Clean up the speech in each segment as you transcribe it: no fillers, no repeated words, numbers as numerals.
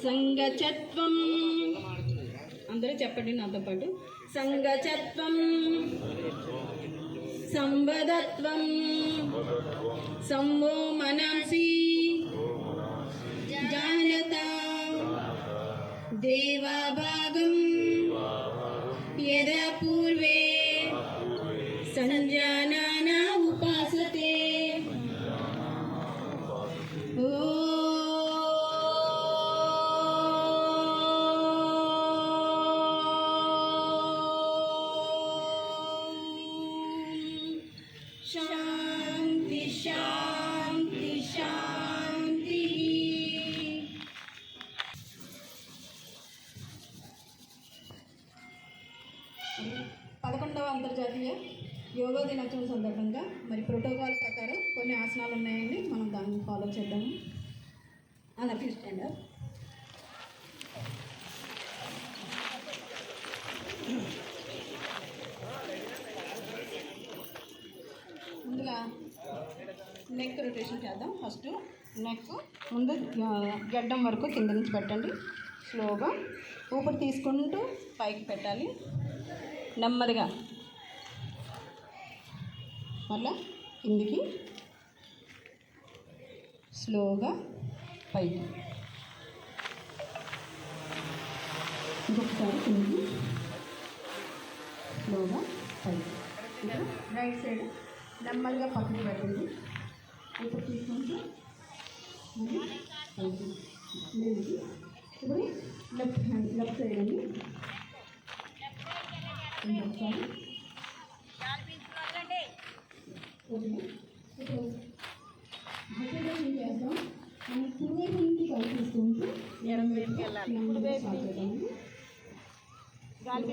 సంగచత్వం అందరూ చెప్పండి నాతో పాటు. సంగచత్వం సంవదత్వం సంవో మనసి జానత దేవాభాగం యదా పూర్వే సంజానానా ఉపాసతే. శాంతి శాంతి శాంతి. 11వ అంతర్జాతీయ యోగా దినోత్సవం సందర్భంగా మరి ప్రోటోకాల్ ప్రకారం కొన్ని ఆసనాలు ఉన్నాయండి, మనం దాన్ని ఫాలో చేద్దాము. అందరికీ స్టాండ్ అప్. ముందుగా నెక్ రొటేషన్ చేద్దాం. ఫస్ట్ నెక్ ముందు గడ్డం వరకు కింద నుంచి పెట్టండి. స్లోగా ఊపిరి తీసుకుంటూ పైకి పెట్టాలి. నెమ్మదిగా మళ్ళా కిందికి స్లోగా పైకి. ఇంకొకసారి కిందికి స్లోగా పైకి. రైట్ సైడ్ నెమ్మదిగా పక్కకి పెట్టండి. ఊపిరి తీసుకుంటూ మళ్ళీ పైకి. ఇప్పుడు లెఫ్ట్ సైడ్ అండి. ఇంకొకసారి ఇప్పుడు చేద్దాం. మనం కుడివైపు నుంచి కలిపిస్తుంటూ ఎడం వైపుకి వెళ్ళాలి. గాలి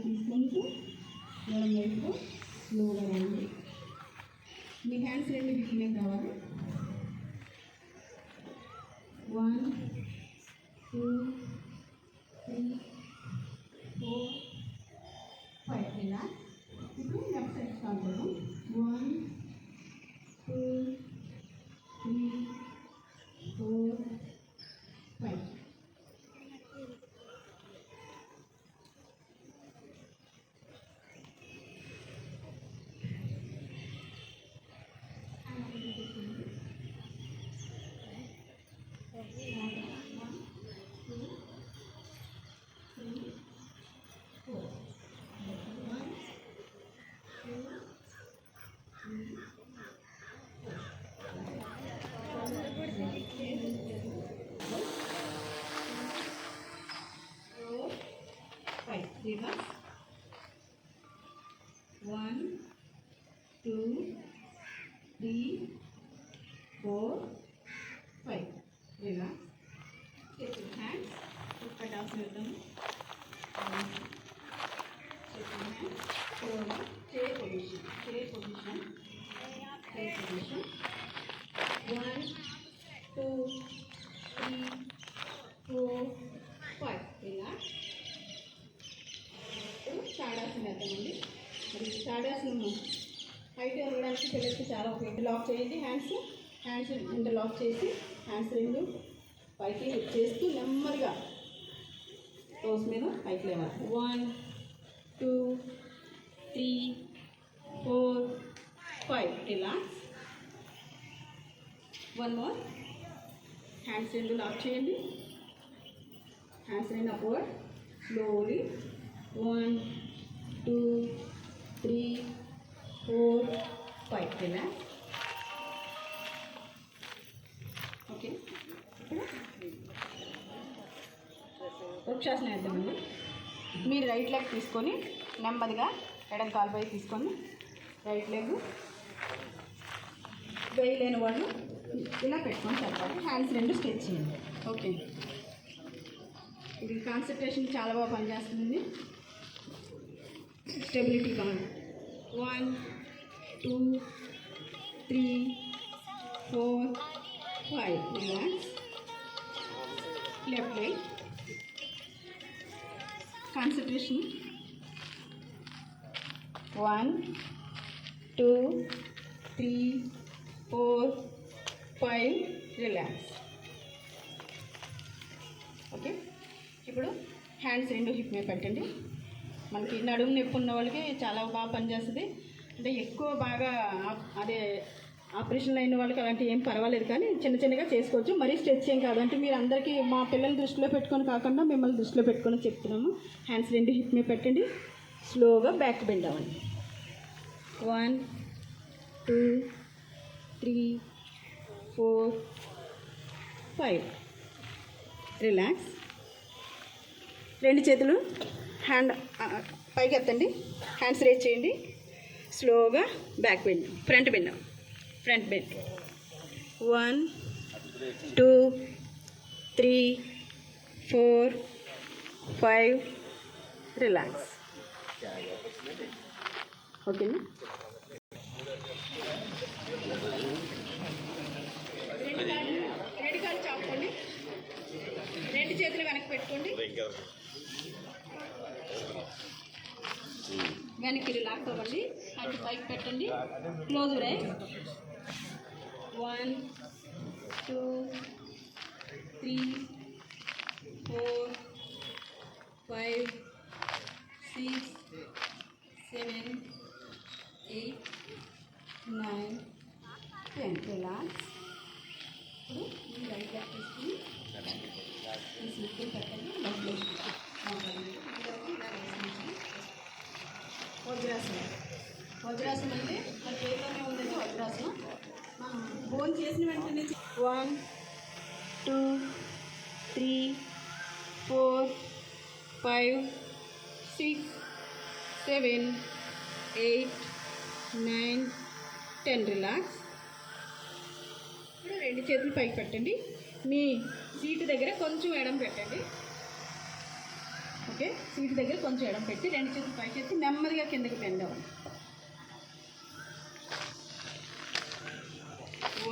తీసుకుంటూ ఎడం వైపు స్లోగా రండి. మీ హ్యాండ్స్ రెండు కింద కావాలి. 1 2 3 4 5 ఇలా. ఇప్పుడు లెఫ్ట్ సైడ్ స్టార్ట్ చేద్దాం. 1 2 3 4 5. Reverse. 1 2 3 4 5. Reverse. Take your hands. Put down your thumb. Take your hands. Forward. Chair position. Chair position. Chair position. 1 2 3 4 5. Relax. షాడాసనం వేద్దామండి. మరి షాడాసనం హైట్ వెళ్ళడానికి పిల్లలకి చాలా ఉపయోగం. లాక్ చేయండి. హ్యాండ్స్ ఇంత లాక్ చేసి హ్యాండ్స్ రెండు పైకి లిఫ్ట్ చేస్తూ నెమ్మదిగా టోస్ మీద పైకి లేవాలి. 1 2 3 4 5. రిలాక్స్. 1 మోర్. హ్యాండ్స్ రెండు లాక్ చేయండి. హ్యాండ్స్ రెండు అప్వర్డ్. స్లోలీ 1 2 3 4 5. రిలాక్స్. ఓకే. వృక్షాసనం వేద్దామండి. మీరు రైట్ లెగ్ తీసుకొని నెమ్మదిగా ఎడం కాలుపై తీసుకొని రైట్ లెగ్ వేయలేని వాళ్ళు ఇలా పెట్టుకొని సరిపోతుంది. హ్యాండ్స్ రెండు స్ట్రెచ్ చేయండి. ఓకే. ఇది కాన్సన్ట్రేషన్ చాలా బాగా పనిచేస్తుంది. స్టెబిలిటీ కావాలి. 1 2 3 4 5. Relax. Left leg concentration. 1 2 3 4 5 relax. Okay, ఇప్పుడు హ్యాండ్స్ రెండు హిప్ మీద పెట్టండి. మనకి నడుము నొప్పి ఉన్న వాళ్ళకి చాలా బాగా పనిచేస్తుంది. అంటే ఎక్కువ బాగా అదే ఆపరేషన్లు అయిన వాళ్ళకి అలాంటివి ఏం పర్వాలేదు, కానీ చిన్న చిన్నగా చేసుకోవచ్చు. మరీ స్ట్రెచ్ ఏం కాదంటే మీరు అందరికీ మా పిల్లల్ని దృష్టిలో పెట్టుకొని కాకుండా మిమ్మల్ని దృష్టిలో పెట్టుకొని చెప్తున్నాము. హ్యాండ్స్ రెండు హిప్ మీద పెట్టండి. స్లోగా బ్యాక్ బెండ్ అవ్వండి. 1 2 3 4 5 రిలాక్స్. రెండు చేతులు హ్యాండ్ పైకి ఎత్తండి. హ్యాండ్స్ రేజ్ చేయండి. స్లోగా back bend, front bend. 1 2 3 4 5 relax. ఓకేనా? రెండు కాళ్ళు చాపుకోండి. రెండు చేతులు వెనక్కి పెట్టుకోండి. వెనక్కి రిలాక్స్ అవ్వండి. అటు పైకి పెట్టండి. Close right. 1 2 3 4 5 6 7 8 9 10 రిలాక్స్. ఇప్పుడు ఈ రైట్ లెగ్ తీసుకుని ఈ స్లిప్పులు పెట్టండి. వజ్రాసనం. వజ్రాసనం అంటే మన పేరులోనే ఉందండి వజ్రాసనం. మనం బోన్ చేసిన వెంటనే 1 2 3 4 5 6 7 8 9 10 రిలాక్స్. ఇప్పుడు రెండు చేతులు పైకి పెట్టండి. మీ సీటు దగ్గర కొంచెం ఎడం పెట్టండి. ఓకే, సీటు దగ్గర కొంచెం ఎడం పెట్టి రెండు చేతులు పైకి ఎత్తి నెమ్మదిగా కిందకి బెండ్ అవ్వండి.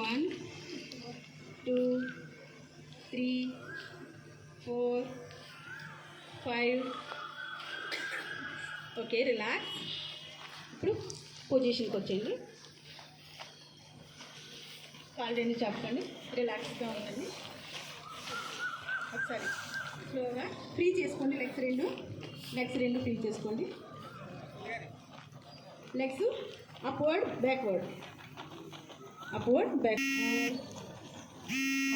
1 2 3 4 5 ఓకే, రిలాక్స్. ఇప్పుడు పొజిషన్కి వచ్చేయండి. కాళ్ళు రెండు చెప్పండి. రిలాక్స్గా ఉండండి. ఒకసారి స్లోగా ఫ్రీ చేసుకోండి. లెగ్స్ రెండు ఫ్రీ చేసుకోండి. Legs upward backward, upward back.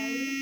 5